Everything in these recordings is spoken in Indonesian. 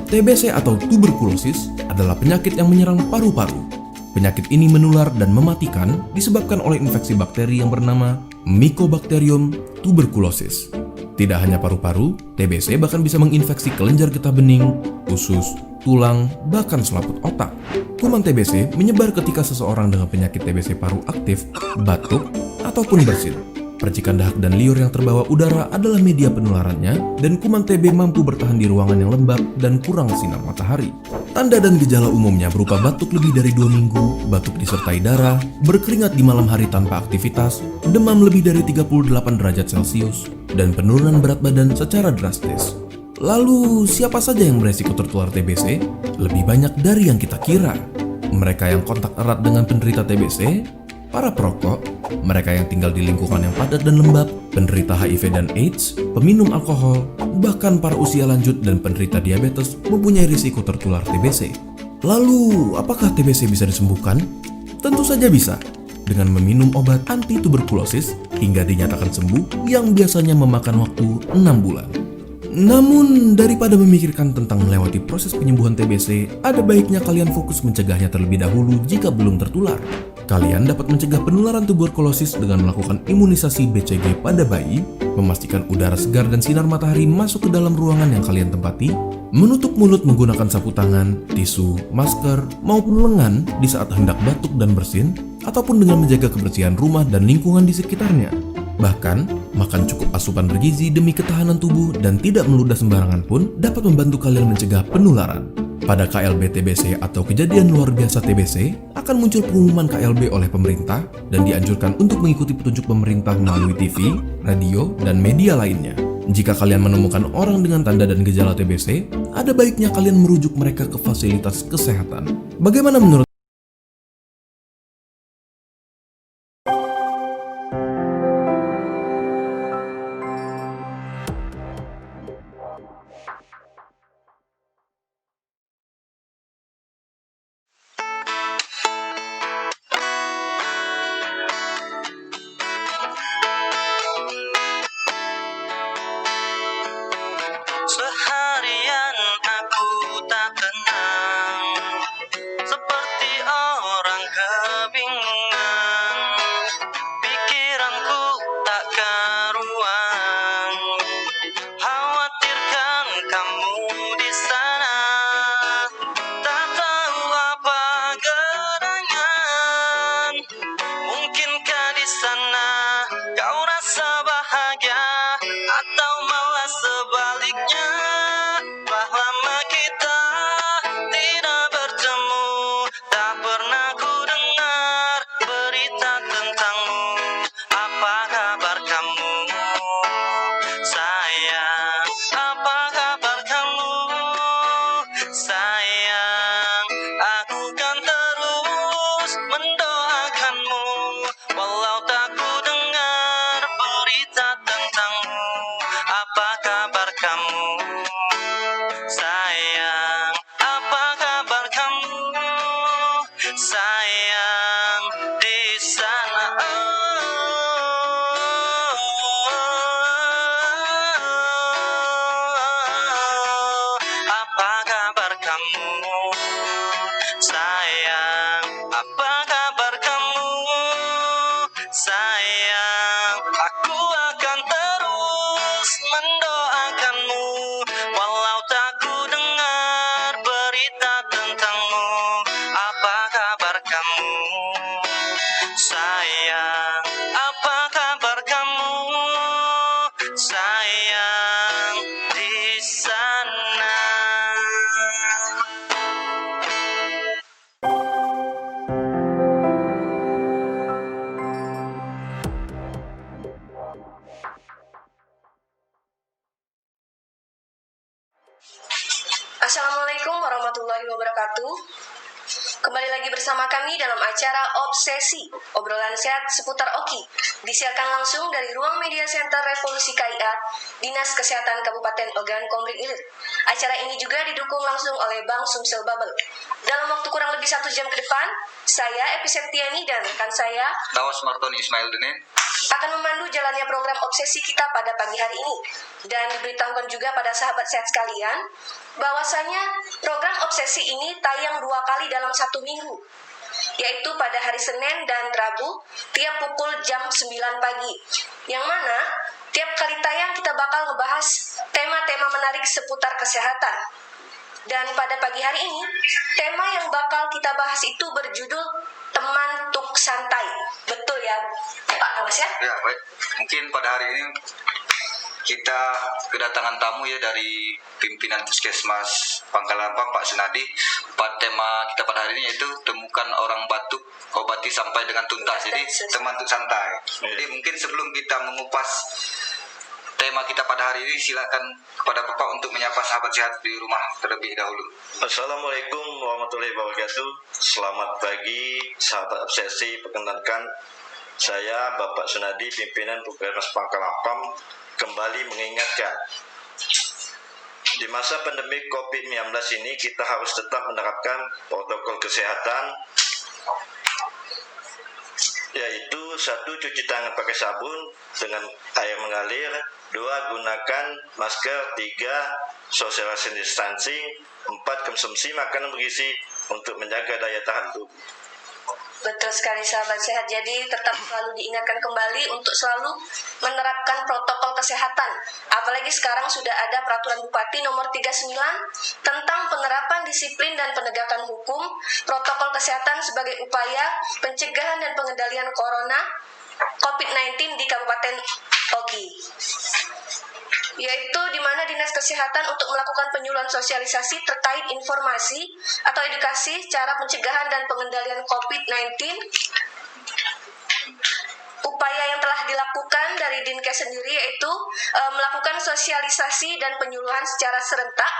TBC atau tuberkulosis adalah penyakit yang menyerang paru-paru. Penyakit ini menular dan mematikan disebabkan oleh infeksi bakteri yang bernama Mycobacterium tuberculosis. Tidak hanya paru-paru, TBC bahkan bisa menginfeksi kelenjar getah bening, usus, tulang, bahkan selaput otak. Kuman TBC menyebar ketika seseorang dengan penyakit TBC paru aktif, batuk, ataupun bersin. Percikan dahak dan liur yang terbawa udara adalah media penularannya, dan kuman TB mampu bertahan di ruangan yang lembab dan kurang sinar matahari. Tanda dan gejala umumnya berupa batuk lebih dari 2 minggu, batuk disertai darah, berkeringat di malam hari tanpa aktivitas, demam lebih dari 38 derajat Celcius, dan penurunan berat badan secara drastis. Lalu, siapa saja yang beresiko tertular TBC? Lebih banyak dari yang kita kira. Mereka yang kontak erat dengan penderita TBC, para perokok, mereka yang tinggal di lingkungan yang padat dan lembab, penderita HIV dan AIDS, peminum alkohol, bahkan para usia lanjut dan penderita diabetes mempunyai risiko tertular TBC. Lalu, apakah TBC bisa disembuhkan? Tentu saja bisa, dengan meminum obat anti-tuberkulosis hingga dinyatakan sembuh yang biasanya memakan waktu 6 bulan. Namun, daripada memikirkan tentang melewati proses penyembuhan TBC, ada baiknya kalian fokus mencegahnya terlebih dahulu jika belum tertular. Kalian dapat mencegah penularan tuberkulosis dengan melakukan imunisasi BCG pada bayi, memastikan udara segar dan sinar matahari masuk ke dalam ruangan yang kalian tempati, menutup mulut menggunakan sapu tangan, tisu, masker, maupun lengan di saat hendak batuk dan bersin, ataupun dengan menjaga kebersihan rumah dan lingkungan di sekitarnya. Bahkan, makan cukup asupan bergizi demi ketahanan tubuh dan tidak meludah sembarangan pun dapat membantu kalian mencegah penularan. Pada KLB TBC atau kejadian luar biasa TBC, akan muncul pengumuman KLB oleh pemerintah dan dianjurkan untuk mengikuti petunjuk pemerintah melalui TV, radio, dan media lainnya. Jika kalian menemukan orang dengan tanda dan gejala TBC, ada baiknya kalian merujuk mereka ke fasilitas kesehatan. Bagaimana menurut Seharian aku tak tenang, seperti orang kebingungan. Pikiranku tak karuan, khawatirkan kamu di sana. Tak tahu apa gerangan, mungkinkah di sana kau rasa bahagia, atau malah sebaliknya. Telah lama kita tidak bertemu, tak pernah ku dengar berita tentangmu. Apa kabar kamu, sayang? Apa kabar kamu, sayang? Aku kan terus mendoakanmu, walau tak ku dengar berita tentangmu. Apa kabar kamu, sayang? Apa kabar kamu, sayang, di sana? Apa kabar kamu, sayang? Apa kabar kamu, sayang? Aku akan terus mendoakanmu, walau tak ku dengar berita tentangmu. Apa kabar kamu, sayang? Apa kabar kamu, sayang, di sana? Assalamualaikum warahmatullahi wabarakatuh. Kembali lagi bersama kami dalam acara Obsesi, obrolan sehat seputar Oki, disiarkan langsung dari Ruang Media Center Revolusi KIA, Dinas Kesehatan Kabupaten Ogan Komering Ilir. Acara ini juga didukung langsung oleh Bank Sumsel Bubble. Dalam waktu kurang lebih 1 jam ke depan, saya Epi Septiani dan rekan saya Laos Martoni Ismail Denen akan memandu jalannya program obsesi kita pada pagi hari ini. Dan diberitahukan juga pada sahabat sehat sekalian, bahwasanya program obsesi ini tayang 2 kali dalam 1 minggu, yaitu pada hari Senin dan Rabu tiap pukul jam 9 pagi. Yang mana tiap kali tayang kita bakal ngebahas tema-tema menarik seputar kesehatan. Dan pada pagi hari ini, tema yang bakal kita bahas itu berjudul Teman Tuk Santai. Betul ya, Pak Nawas ya? Ya, baik. Mungkin pada hari ini kita kedatangan tamu ya dari pimpinan Puskesmas Pangkalampang, Pak Sunadi. Tema kita pada hari ini yaitu temukan orang batuk, obati sampai dengan tuntas. Jadi teman tuk santai. Jadi mungkin sebelum kita mengupas tema kita pada hari ini, silakan kepada Bapak untuk menyapa sahabat sehat di rumah terlebih dahulu. Assalamualaikum warahmatullahi wabarakatuh. Selamat pagi sahabat obsesi. Perkenalkan, saya Bapak Sunadi, pimpinan Puskesmas Pangkalampang, kembali mengingatkan, di masa pandemi COVID-19 ini kita harus tetap menerapkan protokol kesehatan, yaitu 1. Cuci tangan pakai sabun dengan air mengalir, 2. Gunakan masker, 3. Social distancing, 4. Konsumsi makanan bergizi untuk menjaga daya tahan tubuh. Betul sekali sahabat sehat. Jadi tetap selalu diingatkan kembali untuk selalu menerapkan protokol kesehatan. Apalagi sekarang sudah ada peraturan Bupati nomor 39 tentang penerapan disiplin dan penegakan hukum protokol kesehatan sebagai upaya pencegahan dan pengendalian corona COVID-19 di Kabupaten Oki. Yaitu di mana Dinas Kesehatan untuk melakukan penyuluhan sosialisasi terkait informasi atau edukasi cara pencegahan dan pengendalian COVID-19. Upaya yang telah dilakukan dari Dinkes sendiri yaitu melakukan sosialisasi dan penyuluhan secara serentak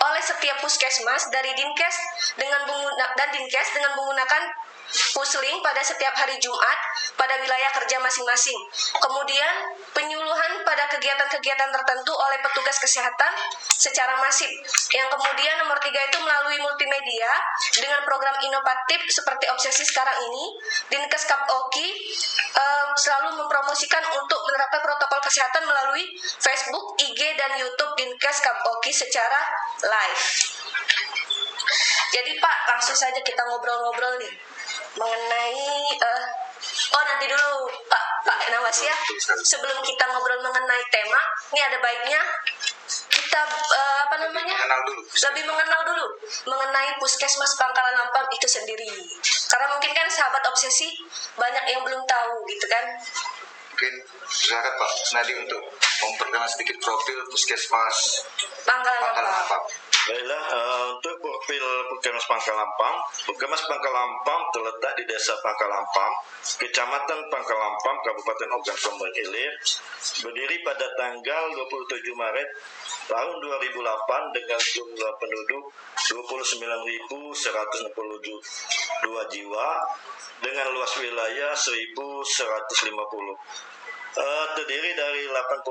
oleh setiap puskesmas dari Dinkes dengan menggunakan pusling pada setiap hari Jumat pada wilayah kerja masing-masing. Kemudian penyuluhan pada kegiatan-kegiatan tertentu oleh petugas kesehatan secara masif. Yang kemudian nomor 3 itu melalui multimedia dengan program inovatif seperti obsesi sekarang ini, Dinkes Kap Oki selalu mempromosikan untuk menerapkan protokol kesehatan melalui Facebook, IG, dan YouTube Dinkes Kap Oki secara live. Jadi Pak, langsung saja kita ngobrol-ngobrol nih mengenai nanti dulu Pak Nawas ya. Sebelum kita ngobrol mengenai tema, ini ada baiknya kita lebih mengenal dulu mengenai Puskesmas Pangkalampang itu sendiri. Karena mungkin kan sahabat obsesi banyak yang belum tahu gitu kan. Mungkin silakan Pak Sunadi untuk memperkenalkan sedikit profil Puskesmas Pangkalampang. Baiklah, untuk profil Puskesmas Pangkalampang terletak di Desa Pangkalampang, Kecamatan Pangkalampang, Kabupaten Ogan Komering Ilir, berdiri pada tanggal 27 Maret tahun 2008 dengan jumlah penduduk 29.162 jiwa dengan luas wilayah 1.150. Terdiri dari 80%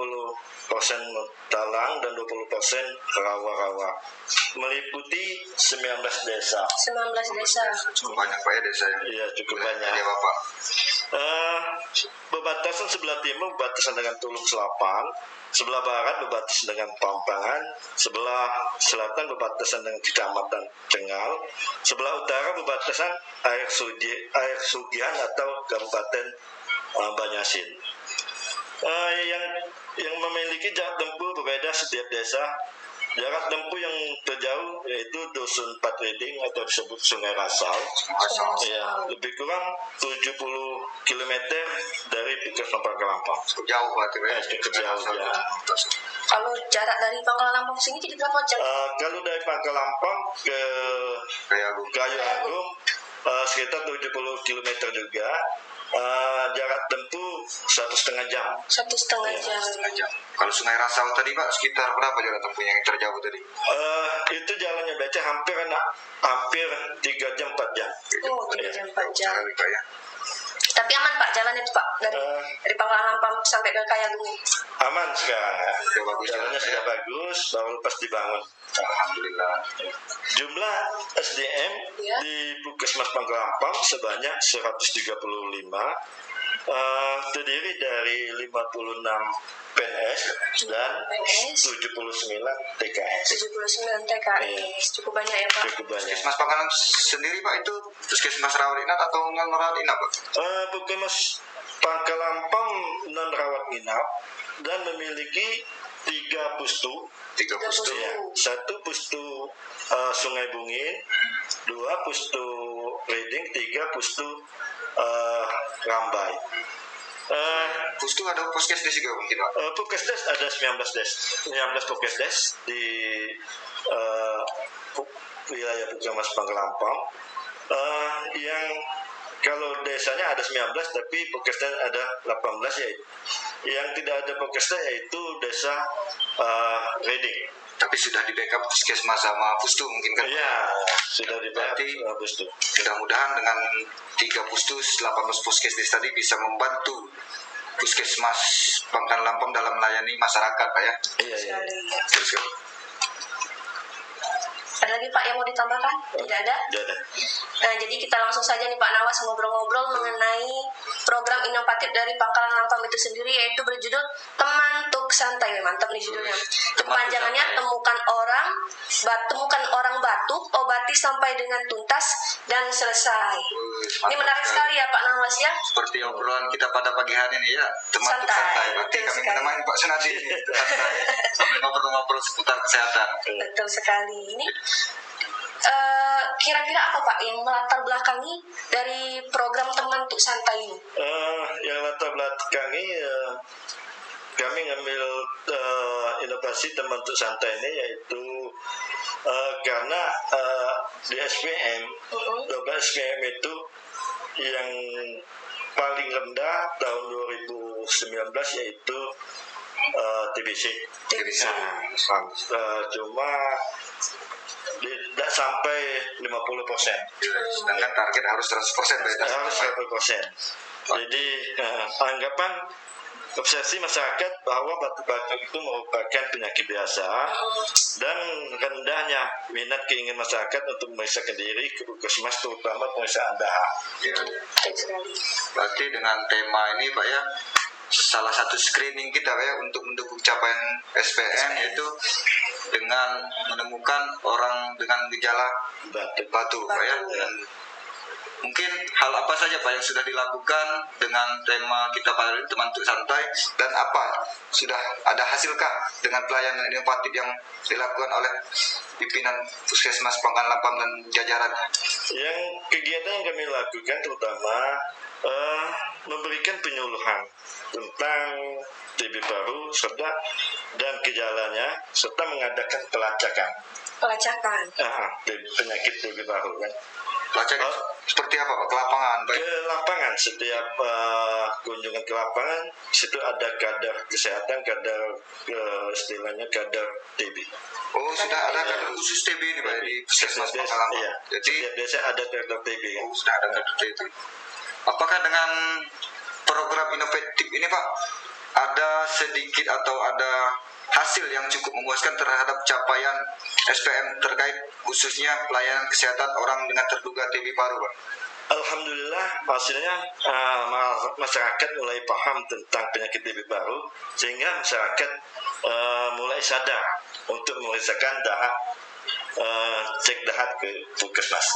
talang dan 20% rawa-rawa, meliputi 19 desa. 19 desa. Cukup banyak Pak ya desa yang. Iya, cukup banyak. Ya Bapak. Berbatasan sebelah timur berbatasan dengan Tulung Selapan, sebelah barat berbatasan dengan Pampangan, sebelah selatan berbatasan dengan Kecamatan Cengal, sebelah utara berbatasan Air Sugihan atau Kabupaten Banyasin. Yang memiliki jarak tempuh berbeda setiap desa. Jarak tempuh yang terjauh yaitu Dusun Patriding atau disebut Sungai Rasau. Ya, lebih kurang 70 km dari Puskesmas Pangkalampang. Cukup jauh Pak. Cukup jauh ya. Kalau jarak dari Pangkalampang sini jadi berapa jam? Kalau dari Pangkalampang ke Kayu Agung sekitar 70 km juga. Jarak tempuh 1,5 jam. 1,5 jam. Kalau Sungai Rasau tadi Pak, sekitar berapa jarak tempuhnya yang terjauh tadi? Itu jalannya baca hampir 3 jam 4 jam. 3 jam 4 jam. Pak ya. Tapi aman Pak jalan itu Pak dari Pangkalampang sampai ke Kayagung. Aman sekarang. Sudah bagus. Jalannya sudah bagus, baru lepas dibangun. Alhamdulillah. Jumlah SDM Ya. di Puskesmas Pangkalampang sebanyak 135. terdiri dari 56 PNS dan PNS 79 TKS. 79 TKS, cukup banyak ya Pak. Cukup banyak. Puskesmas Pangkalan sendiri Pak itu puskesmas rawat inap atau non rawat inap Pak? Puskesmas Pangkalampang non rawat inap dan memiliki 3 pustu. 3 pustu. Ya, 1 pustu Sungai Bungin, 2 pustu Reding, 3 pustu Rambai. Pustu ada puskesdes juga mungkin Pak? Puskesdes ada 19 puskesdes di wilayah Puskesmas Pangkalampang. Yang kalau desanya ada 19 tapi puskesdes ada 18 yaitu. Yang tidak ada puskesdes yaitu desa Reding. Tapi sudah di backup puskesmas sama pustu mungkin kan? Iya, sudah di Berarti pustu. mudah-mudahan dengan 3 pustu 18 puskesdes tadi bisa membantu puskesmas Pangkalan Lampung dalam melayani masyarakat Pak ya. Iya. Terus kan? Ada lagi Pak yang mau ditambahkan? Tidak ada? Tidak ada. Nah, jadi kita langsung saja nih Pak Nawas ngobrol-ngobrol mengenai program inovatif dari Pangkalan Lampung itu sendiri, yaitu berjudul Teman Tuk Santai. Mantap nih judulnya. Kepanjangannya temukan orang batuk, obati sampai dengan tuntas dan selesai. Ini menarik sekali ya Pak Nawas ya. Seperti obrolan kita pada pagi hari ini ya, teman Santai. santai. Berarti Betul kami sekali. menemani Pak Sunadi ini santai sambil ngobrol-ngobrol seputar kesehatan. Betul sekali. Ini kira-kira apa Pak yang melatar belakangi dari program Teman Tuk Santai ini? Yang latar belakangi kami ngambil inovasi Teman Tuk Santai ini yaitu karena di SPM lomba SPM itu yang paling rendah tahun 2019 yaitu TBC. Cuma tidak sampai 50%. Sedangkan target harus 100% Pak. Harus 100%. Jadi anggapan obsesi masyarakat bahwa batuk-batuk itu merupakan penyakit biasa dan rendahnya minat keinginan masyarakat untuk memeriksakan diri ke puskesmas, terutama pemeriksaan dahak. Ya. Baik sekali. Berarti dengan tema ini Pak ya, salah satu screening kita Pak ya untuk mendukung capaian SPM yaitu dengan menemukan orang dengan gejala batuk Pak ya. Dan mungkin hal apa saja Pak yang sudah dilakukan dengan tema kita pada hari ini Teman Tuk Santai, dan apa sudah ada hasilkah dengan pelayanan inovatif yang dilakukan oleh pimpinan Puskesmas Pangkalan Lampung dan jajarannya? Yang kegiatan yang kami lakukan terutama memberikan penyuluhan tentang TB paru serta dan gejalanya serta mengadakan pelacakan penyakit TB paru kan. Pelacakan seperti apa Pak? Ke lapangan Pak? Ke lapangan, setiap kunjungan ke lapangan situ ada kadar kesehatan, kadar istilahnya kadar TB. Oh, sudah ada kader khusus TB ini Pak di Puskesmas Pangkalan Lampung. Iya. Jadi Setiap desa ada kadar TB kan. sudah ada kader TB. Apakah dengan program inovatif ini Pak ada sedikit atau ada hasil yang cukup memuaskan terhadap capaian SPM terkait khususnya pelayanan kesehatan orang dengan terduga TB paru Pak? Alhamdulillah hasilnya masyarakat mulai paham tentang penyakit TB paru sehingga masyarakat mulai sadar untuk memeriksakan dahak, cek dahak ke puskesmas.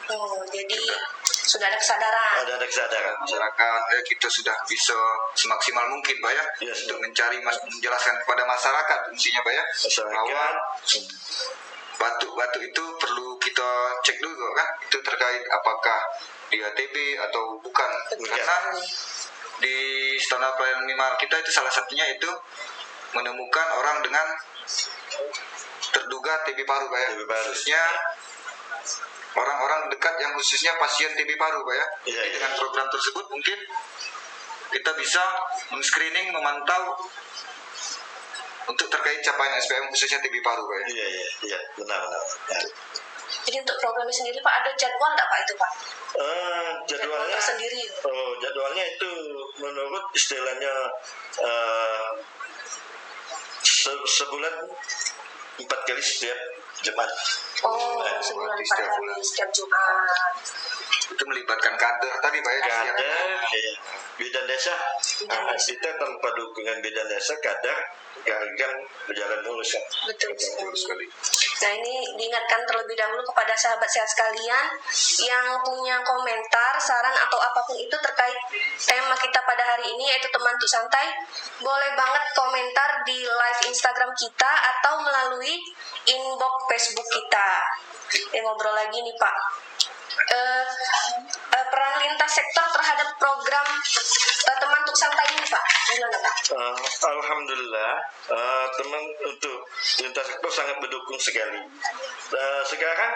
Oh, jadi sudah ada kesadaran. Ada kesadaran. Masyarakat kita sudah bisa semaksimal mungkin Pak ya, Yes. untuk menjelaskan kepada masyarakat fungsinya Pak ya, bahwa Masyarakat batuk-batuk itu perlu kita cek dulu kan, itu terkait apakah dia TB atau bukan. Karena di standar pelayanan minimal kita itu salah satunya itu menemukan orang dengan terduga TB paru Pak ya, TB paru. khususnya orang-orang dekat yang khususnya pasien TB paru Pak ya. Iya, Jadi iya. dengan program tersebut mungkin kita bisa men-screening, memantau untuk terkait capaian SPM khususnya TB paru Pak ya. Iya, benar. Ya. Jadi untuk programnya sendiri Pak ada jadwal nggak Pak itu Pak? Jadwalnya tersendiri. jadwalnya itu menurut istilahnya sebulan 4 kali setiap Jumat. Oh, Nah, sebulan berarti 4 setiap kali bulan. setiap Jumat. Itu melibatkan kader tadi Pak ya. Kader, Iya. Bidan desa, kita tanpa dukungan bidan desa kadang gak akan berjalan mulus kan. Betul sekali. Nah, ini diingatkan terlebih dahulu kepada sahabat sehat sekalian yang punya komentar, saran atau apapun itu terkait tema kita pada hari ini, yaitu teman untuk santai. Boleh banget komentar di live Instagram kita atau melalui inbox Facebook kita. Ngobrol lagi nih Pak. Peran lintas sektor terhadap program teman untuk santai ini Pak, gimana Pak? Alhamdulillah, teman untuk lintas sektor sangat mendukung sekali. Sekarang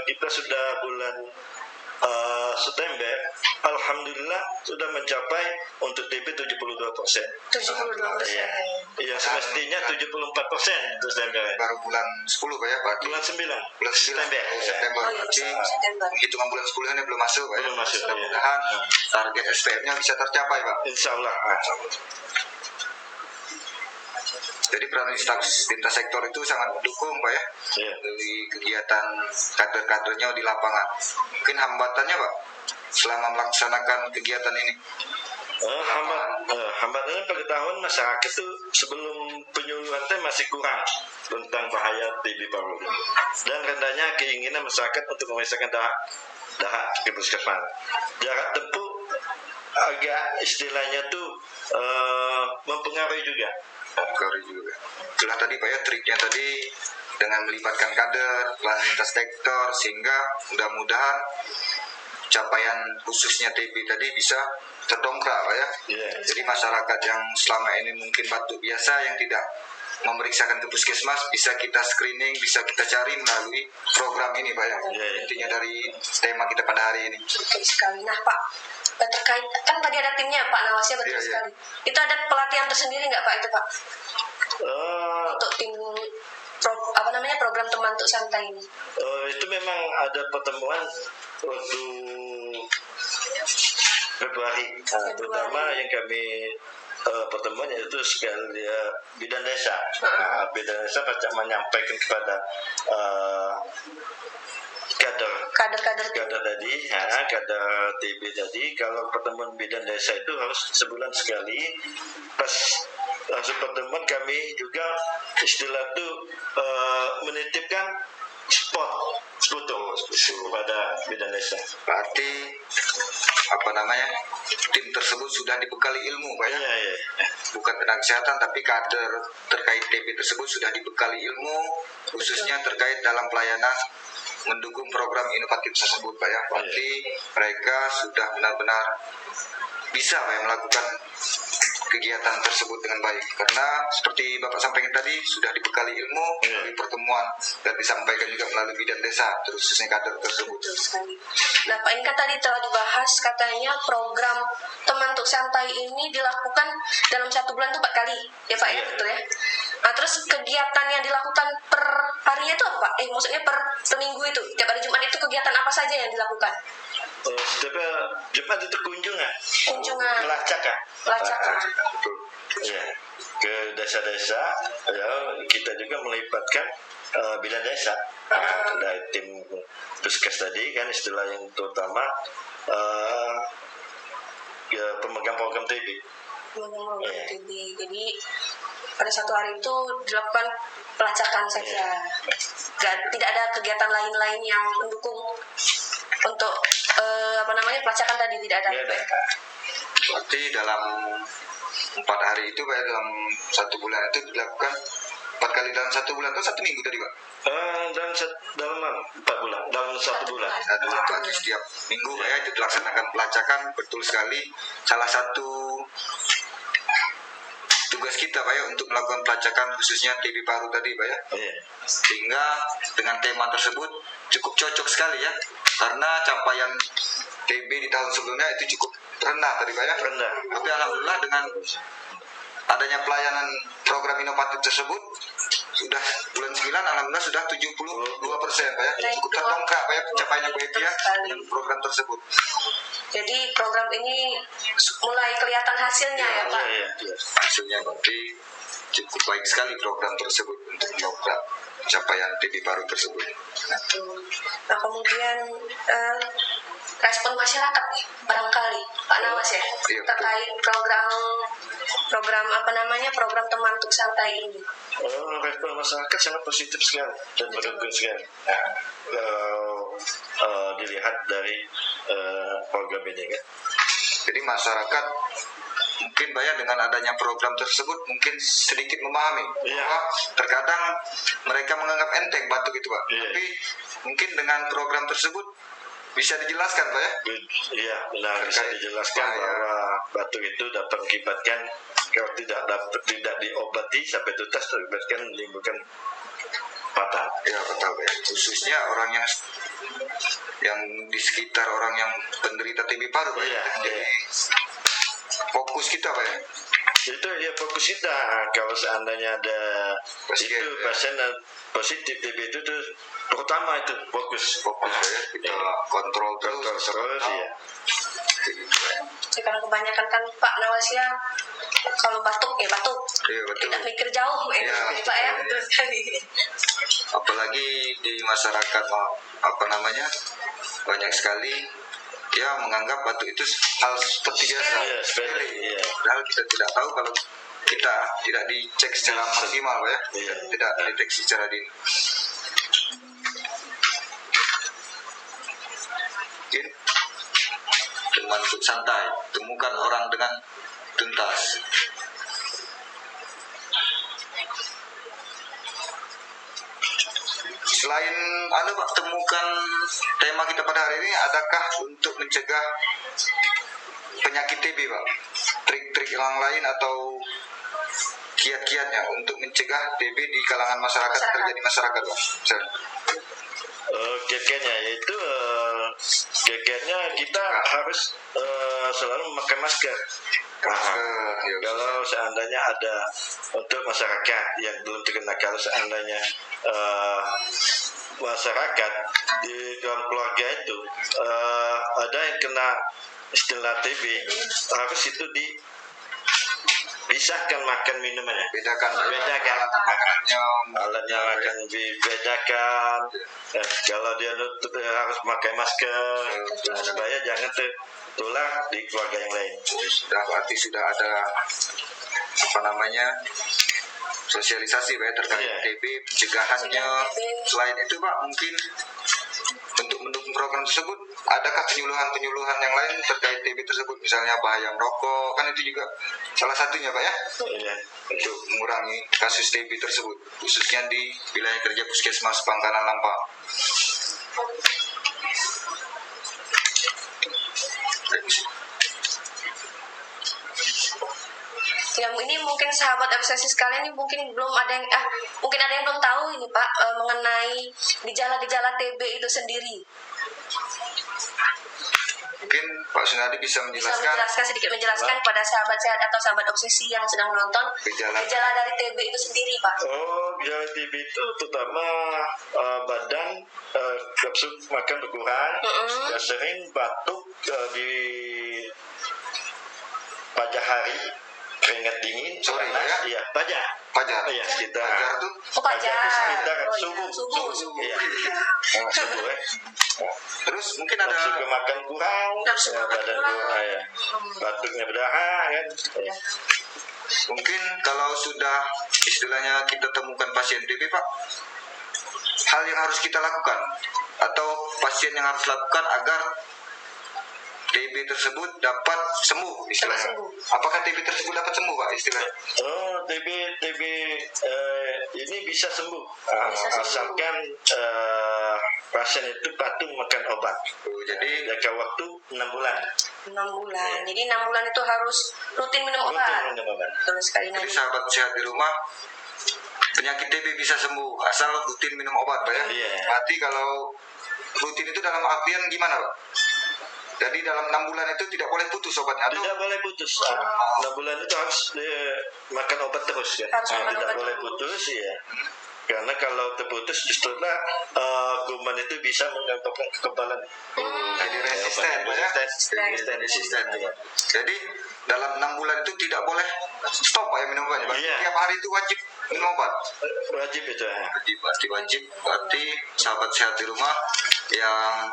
kita sudah bulan September, alhamdulillah sudah mencapai untuk TB 72%. 72%. Iya. Yang semestinya 74% untuk September. Baru bulan 10 Pak ya, Pak. Bulan 9. Bulan 9 September. Oh iya, Berarti September. hitungan bulan 10 ini belum masuk Pak ya. Belum masuk, ya. Mudah-mudahan target SPM-nya bisa tercapai Pak. Insya Allah. Jadi peran lintas sektor itu sangat mendukung Pak ya. Iya. Dari kegiatan kader-kadernya di lapangan. Mungkin hambatannya Pak selama melaksanakan kegiatan ini. Hambatannya pengetahuan masyarakat itu sebelum penyuluhan teh masih kurang tentang bahaya TB paru dan rendahnya keinginan masyarakat untuk memeriksakan dahak ke puskesmas. Jarak tempuh agak istilahnya tuh mempengaruhi juga. Itulah tadi Pak ya triknya tadi dengan melibatkan kader, lintas sektor sehingga mudah-mudahan capaian khususnya TB tadi bisa terdongkrak Pak ya. Yeah. Jadi masyarakat yang selama ini mungkin batuk biasa yang tidak memeriksakan ke puskesmas bisa kita screening, bisa kita cari melalui program ini Pak ya. Yeah. Intinya dari tema kita pada hari ini. Betul sekali. Nah Pak, terkait kan tadi ada timnya Pak Nawasya, betul Iya. sekali. Itu ada pelatihan tersendiri nggak Pak itu Pak? Untuk tim program teman untuk santai ini. Itu memang ada pertemuan waktu Februari. Terutama yang kami pertemuan yaitu sekali bidan desa. Bidan desa pasti menyampaikan kepada kader tadi, kader TB tadi, kalau pertemuan bidan desa itu harus sebulan sekali. Pas langsung pertemuan kami juga istilah itu menitipkan sekutu kepada bidan desa. Berarti tim tersebut sudah dibekali ilmu Pak ya. Iya. Bukan tenaga kesehatan tapi kader terkait TB tersebut sudah dibekali ilmu khususnya terkait dalam pelayanan mendukung program inovatif tersebut Pak ya. Berarti mereka sudah benar-benar bisa Pak ya, melakukan kegiatan tersebut dengan baik karena seperti Bapak sampaikan tadi sudah dibekali ilmu di pertemuan dan disampaikan juga melalui bidan desa khususnya kader tersebut. Betul sekali. Nah Pak, ini kan tadi telah dibahas katanya program teman untuk santai ini dilakukan dalam 1 bulan tuh 4 kali ya Pak ya, betul ya. Nah terus kegiatan yang dilakukan per harinya itu apa? Maksudnya per minggu itu tiap hari Jumat itu kegiatan apa saja yang dilakukan? Setiap Jumat itu kunjungan. Pelacakan. Ya, ke desa-desa ya, kita juga melibatkan bidan desa. Dari tim puskes tadi kan istilah yang terutama ya, pemegang program TB. Jadi pada 1 hari itu dilakukan pelacakan saja. Tidak ada kegiatan lain-lain yang mendukung untuk pelacakan tadi, tidak ada. Berarti dalam 4 hari itu Pak ya, dalam 1 bulan itu dilakukan 4 kali dalam 1 bulan atau 1 minggu tadi Pak? Dalam 4 bulan, dalam 1 bulan. Berarti setiap minggu Pak ya itu dilaksanakan pelacakan, betul sekali. Salah satu tugas kita Pak ya untuk melakukan pelacakan khususnya TB paru tadi Pak ya. Sehingga dengan tema tersebut cukup cocok sekali ya karena capaian TB di tahun sebelumnya itu cukup rendah tadi Pak ya. Rendah. Tapi alhamdulillah dengan adanya pelayanan program inovatif tersebut sudah bulan 9 alhamdulillah sudah 72% Pak ya. Cukup terdongkrak Pak ya pencapaiannya Bu Evi ya dengan program tersebut. Jadi program ini mulai kelihatan hasilnya ya Pak. Hasilnya berarti cukup baik sekali program tersebut untuk mendongkrak capaian TB paru tersebut. Betul. Nah kemudian respon masyarakat nih barangkali Pak Nawas ya Iya, betul. terkait program program teman untuk santai ini. Respon masyarakat sangat positif sekali dan mendukung sekali. Nah, kalau dilihat dari program ini kan. Jadi masyarakat mungkin banyak dengan adanya program tersebut mungkin sedikit memahami Iya. bahwa terkadang mereka menganggap enteng batuk itu Pak. Iya. Tapi mungkin dengan program tersebut bisa dijelaskan Pak ya. Iya, benar bisa Terkait dijelaskan bahaya. bahwa batuk itu dapat mengakibatkan kalau tidak diobati sampai tuntas mengakibatkan menimbulkan fatal. Ya betul Pak ya. Khususnya orang yang di sekitar orang yang penderita TB paru Pak ya. Iya, Jadi iya. fokus kita Pak ya. Itu ya fokus kita. Kalau seandainya ada Pasien, itu ya. pasien positif TB itu tuh pertama itu fokus Fokus Pak ya. Kita kontrol terus. terus ya. Karena kebanyakan kan Pak Nawas ya kalau batuk ya batuk. Iya betul. Tidak mikir jauh ya, Iya, Pak ya, iya. betul sekali. Apalagi di masyarakat banyak sekali dia menganggap batuk itu hal seperti biasa. Iya, sepele, iya. Padahal kita tidak tahu kalau kita tidak dicek secara maksimal ya. Iya. Tidak deteksi secara dini. Mungkin teman untuk santai, temukan orang dengan tuntas. Selain Pak, temukan tema kita pada hari ini, adakah untuk mencegah penyakit TB Pak? Trik-trik yang lain atau kiat-kiatnya untuk mencegah TB di kalangan masyarakat, terjadi masyarakat Pak? Kiat-kiatnya yaitu kiat-kiatnya kita harus selalu memakai masker. Ya, Kalau seandainya ada untuk masyarakat yang belum terkena, kalau seandainya masyarakat di dalam keluarga itu ada yang kena istilah TB, harus itu dipisahkan makan minumannya. bedakan Bedakan. makanannya, Alatnya akan dibedakan. Kalau dia harus pakai masker supaya jangan tertular di keluarga yang lain. berarti sudah ada sosialisasi Pak ya, terkait Iya. TB, pencegahannya. Pencegahan TB. Selain itu Pak, mungkin untuk mendukung program tersebut, adakah penyuluhan-penyuluhan yang lain terkait TB tersebut, misalnya bahaya merokok, kan itu juga salah satunya Pak ya, Iya. untuk mengurangi kasus TB tersebut, khususnya di wilayah kerja Puskesmas Pangkalan Lampang. Yang ini mungkin sahabat obsesi sekalian ini mungkin belum ada yang mungkin ada yang belum tahu ini Pak mengenai gejala-gejala TB itu sendiri. Mungkin Pak Sunadi bisa Bisa menjelaskan sedikit menjelaskan kepada sahabat sehat atau sahabat obsesi yang sedang menonton gejala dari TB itu sendiri Pak. Gejala TB itu terutama badan nafsu makan berkurang, sering batuk di pagi hari, keringat dingin, Sore, panas, ya? iya, pajak. Pajar. Iya, sekitar. Pajar tuh Oh Pajar. Itu sekitar Oh, iya. subuh. Subuh. Iya. Subuh ya. terus mungkin ada Nafsu makan kurang, Nafsu makan badan kurang. kurang, ya. Batuknya berdarah kan. Ya. mungkin kalau sudah istilahnya kita temukan pasien TB Pak, hal yang harus kita lakukan atau pasien yang harus lakukan agar TB tersebut dapat sembuh istilahnya. Sembuh. Apakah TB tersebut dapat sembuh Pak istilahnya? TB ini bisa sembuh, Bisa sembuh. asalkan pasien itu patuh makan obat. Jadi Jangka waktu 6 bulan. 6 bulan. Jadi 6 bulan itu harus rutin minum obat. Rutin minum obat. Betul sekali jadi Nadia. sahabat sehat di rumah, penyakit TB bisa sembuh asal rutin minum obat Pak ya. Iya. Berarti kalau rutin itu dalam artian gimana Pak? Jadi dalam 6 bulan itu tidak boleh putus obatnya atau Tidak boleh putus. 6 bulan itu harus makan obat terus ya. Harus makan Tidak obat boleh terus. putus ya. Karena kalau terputus justru kuman itu bisa menyebabkan kekebalan. jadi resisten Pak ya? Resisten. Jadi dalam 6 bulan itu tidak boleh stop Pak ya minum obatnya. Berarti Iya. tiap hari itu wajib minum obat. Wajib itu ya. Wajib. Berarti sahabat sehat di rumah yang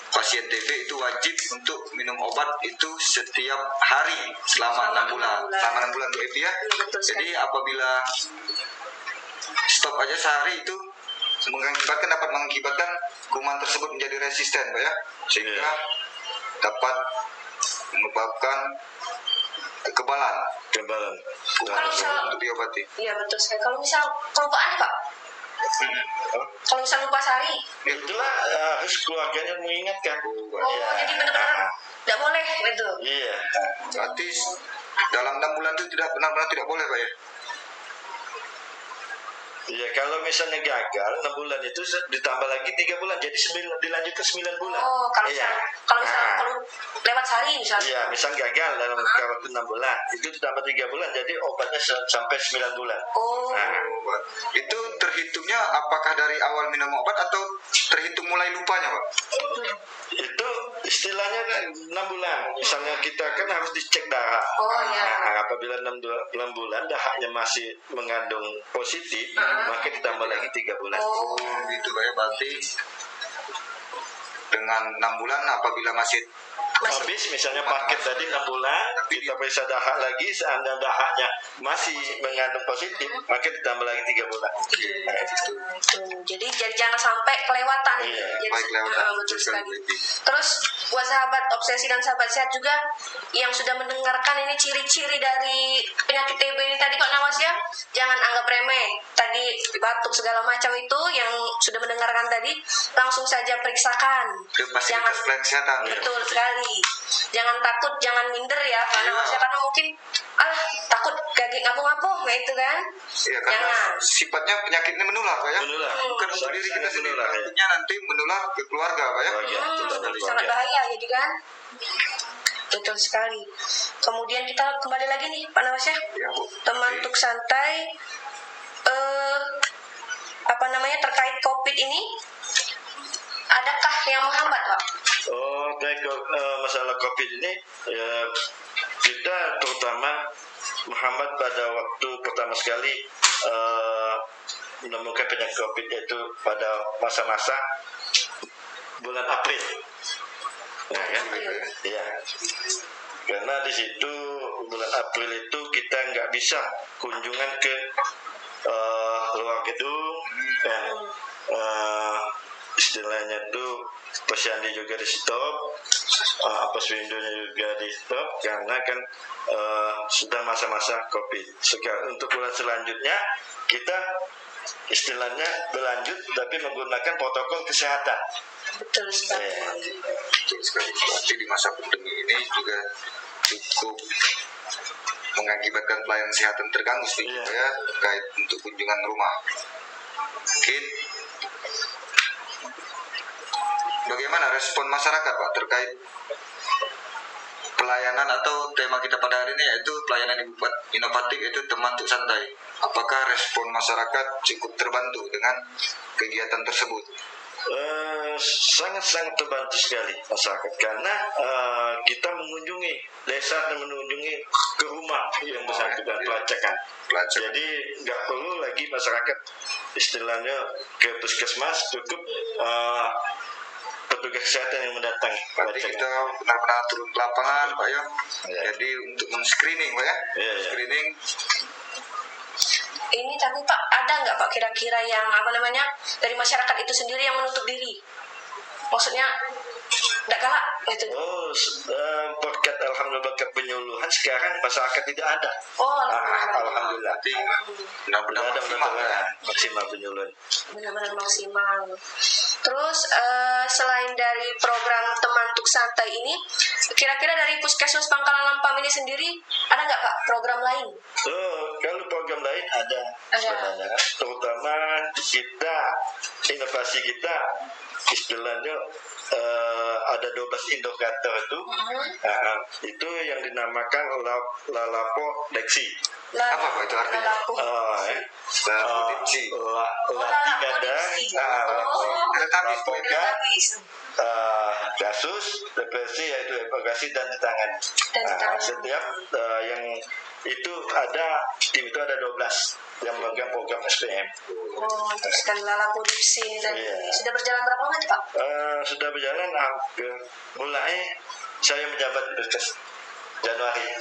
pasien TB itu wajib untuk minum obat itu setiap hari selama 6 bulan. Selama 6 bulan Bu Evi ya. Iya, betul sekali. Jadi apabila stop aja sehari itu dapat mengakibatkan kuman tersebut menjadi resisten Pak ya. Sehingga Iya. dapat menyebabkan kekebalan Kebalan. kuman Kalau tersebut misal- untuk diobati. Iya betul sekali. Kalau misal kelupaan Pak, kalau misal lupa sehari, Itulah harus keluarganya mengingatkan. oh Iya. jadi benar-benar tidak boleh gitu. Iya. Berarti dalam 6 bulan itu benar-benar tidak boleh Pak ya. Iya, kalau misalnya gagal 6 bulan itu ditambah lagi 3 bulan, jadi dilanjut ke 9 bulan. Oh kalau Iya. misal kalau lewat sehari misalnya. Iya, misal gagal dalam waktu 6 bulan, itu ditambah 3 bulan, jadi obatnya sampai 9 bulan. Oh. Nah, Itu terhitungnya apakah dari awal minum obat atau terhitung mulai lupanya Pak? itu istilahnya kan 6 bulan. Misalnya kita kan harus dicek darah. Oh, iya. Nah, apabila 6 bulan dahaknya masih mengandung positif, maka ditambah lagi 3 bulan. Oh. Gitu Pak ya. Berarti dengan 6 bulan apabila masih Habis misalnya paket tadi 6 bulan, kita periksa dahak lagi, seandainya dahaknya masih mengandung positif, maka ditambah lagi 3 bulan. Nah, itu. Itu. Jadi jangan sampai kelewatan. Iya, Jadi, baik kelewatan. betul sekali. Terus buat sahabat obsesi dan sahabat sehat juga yang sudah mendengarkan ini ciri-ciri dari penyakit TB ini tadi Pak Nawas ya, jangan anggap remeh. Tadi batuk segala macam itu yang sudah mendengarkan tadi langsung saja periksakan. ke fasilitas pelayanan kesehatan. Betul sekali. Jangan takut, jangan minder ya Pak Iya. Nawas ya, karena mungkin takut gagik ngapuh-ngapuh itu kan. Iya, karena Jangan. sifatnya penyakit ini menular Pak ya. Menular. Bukan untuk diri kita Sangat sendiri, menular, ya. takutnya nanti menular ke keluarga Pak ya. Keluarga. Betul, betul, Sangat keluarga. bahaya jadi kan. Betul sekali. Kemudian kita kembali lagi nih Pak Nawas ya. Ya, Bu. Teman untuk santai terkait COVID ini, adakah yang menghambat Pak? Oh, baik, masalah COVID ini ya, kita terutama menghambat pada waktu pertama sekali menemukan penyakit COVID itu pada masa-masa bulan April. Nah, kan? Ya. Karena di situ bulan April itu kita nggak bisa kunjungan ke luar gedung, ya. Istilahnya itu posyandu juga di stop, pos window-nya juga di stop karena kan sudah masa-masa COVID. Sekarang untuk bulan selanjutnya kita istilahnya berlanjut tapi menggunakan protokol kesehatan. Betul sekali. Ya. Betul sekali. Berarti di masa pandemi ini juga cukup mengakibatkan pelayanan kesehatan terganggu sedikit Iya. ya, terkait untuk kunjungan rumah. Mungkin bagaimana respon masyarakat Pak terkait pelayanan atau tema kita pada hari ini yaitu pelayanan inovatif, yaitu teman untuk santai. Apakah respon masyarakat cukup terbantu dengan kegiatan tersebut? Sangat-sangat terbantu sekali masyarakat karena kita mengunjungi desa dan mengunjungi ke rumah yang bersangkutan pelacakan. Jadi nggak perlu lagi masyarakat istilahnya ke puskesmas, cukup petugas kesehatan yang mendatang. Berarti kita benar-benar turun ke lapangan Pak ya. Ya. Jadi untuk men-screening Pak ya. Iya, iya. Screening Ini tapi Pak, ada nggak Pak kira-kira yang dari masyarakat itu sendiri yang menutup diri? Maksudnya nggak galak gitu? Oh, berkat alhamdulillah berkat penyuluhan sekarang masyarakat tidak ada. Oh, alhamdulillah. Alhamdulillah. berarti benar-benar Tidak ada maksimal ya. maksimal penyuluhan. Benar-benar maksimal. Terus selain dari program teman untuk santai ini, kira-kira dari Puskesmas Pangkalan Lampam ini sendiri ada nggak Pak program lain? Kalau program lain ada sebenarnya, terutama kita inovasi kita istilahnya ada 12 indikator itu yang dinamakan Lalapo Deksi. Apa Pak itu artinya? Deksi. Lati kadang, Teletabis Pak ya. Habis. kasus, DP versi yaitu evakuasi dan ditangani. Dan ditangani. Setiap yang itu ada tim itu ada 12 yang memegang program SPM. Oh, untuk sekali lala produksi ini tadi. Iya. Sudah berjalan berapa lama Pak? Sudah berjalan hampir mulai saya menjabat di Puskes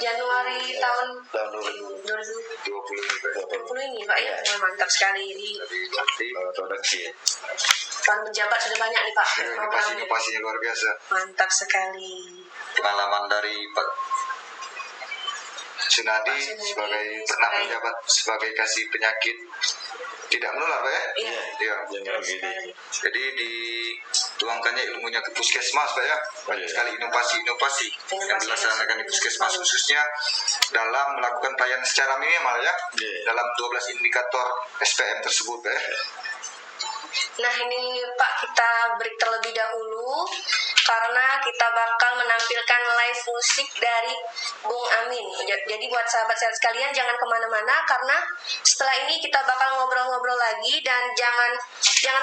Januari tahun 2020 2020 ini Pak ya. Wah, mantap sekali ini. produksi. Baru menjabat sudah banyak nih Pak. Inovasinya luar biasa. Mantap sekali. Pengalaman dari Pak Sunadi sebagai pernah menjabat sebagai kasih penyakit tidak menular Pak ya? Iya. Iya. Jangan gini. Jadi dituangkannya ilmunya ke puskesmas Pak ya. Banyak Iya. sekali inovasi-inovasi yang dilaksanakan di puskesmas khususnya dalam melakukan pelayanan secara minimal ya. Iya. Dalam 12 indikator SPM tersebut Pak ya. Nah ini Pak kita break terlebih dahulu karena kita bakal menampilkan live musik dari Bung Amin. Jadi buat sahabat sehat sekalian jangan kemana-mana karena setelah ini kita bakal ngobrol-ngobrol lagi dan jangan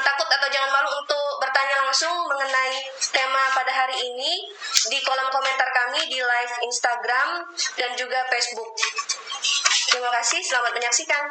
takut atau jangan malu untuk bertanya langsung mengenai tema pada hari ini di kolom komentar kami di live Instagram dan juga Facebook. Terima kasih, selamat menyaksikan.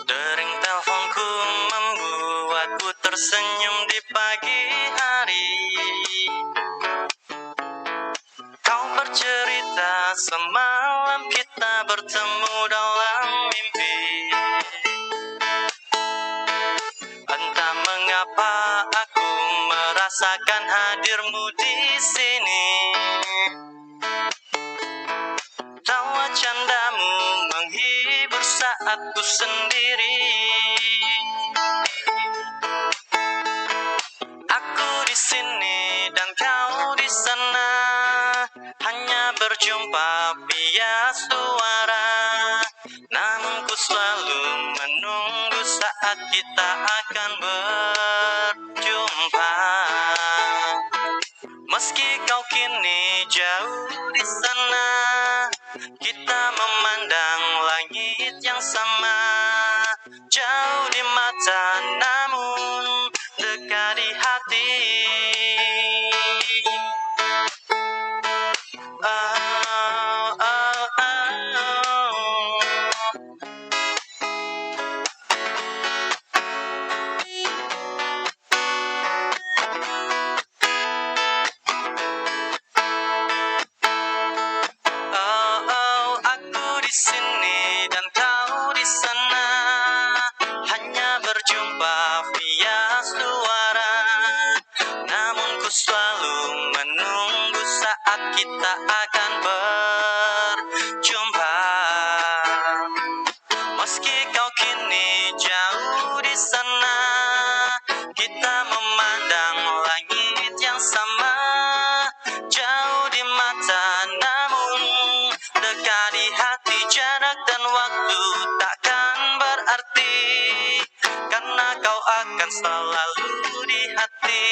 Dering teleponku membuatku tersenyum di pagi hari. Kau bercerita semalam kita bertemu dalam mimpi. Entah mengapa aku merasakan hadirmu di sini. Tawa candamu menghibur saat ku sendiri. Aku di sini dan kau di sana, hanya berjumpa via suara. Namun ku selalu menunggu saat kita akan berjumpa. Meski kau kini jauh di sana, kita memandang langit yang sama. Jauh di mata namun dekat di hati. Oh, oh, oh. Oh, oh, aku di sini dan kau di sana, hanya berjumpa via suara. Namun ku selalu menunggu saat kita akan berjumpa. Meski kau kini jauh di sana, kita memandang langit yang sama. Jauh di mata namun dekat di hati. Jarak dan waktu takkan berarti, karena kau akan selalu di hati.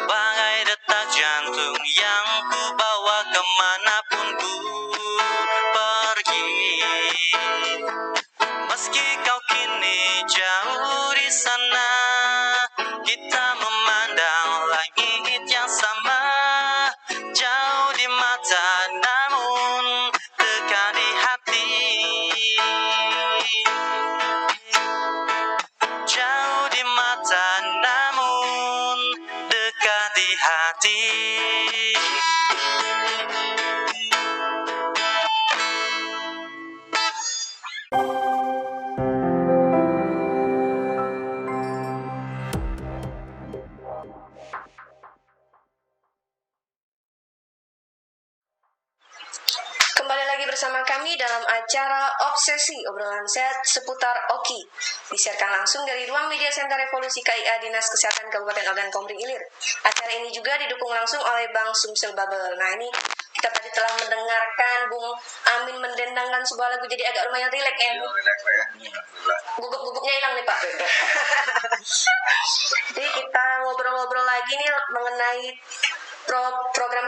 Bagai detak jantung yang ku bawa kemanapun ku pergi. Meski kau kini jauh di sana, kita memandang langit yang sama. Jauh di mata namun dekat di hati. Jauh di mata namun bersama kami dalam acara Obsesi, obrolan sehat seputar Oki. Disiarkan langsung dari Ruang Media Center Revolusi KIA Dinas Kesehatan Kabupaten Ogan Komering Ilir. Acara ini juga didukung langsung oleh Bank Sumsel Babel. Nah, ini kita tadi telah mendengarkan Bung Amin mendendangkan sebuah lagu, jadi agak lumayan rileks ya. Relax Pak ya. Alhamdulillah. Gugup-gugupnya hilang nih Pak. Jadi kita ngobrol-ngobrol lagi nih mengenai program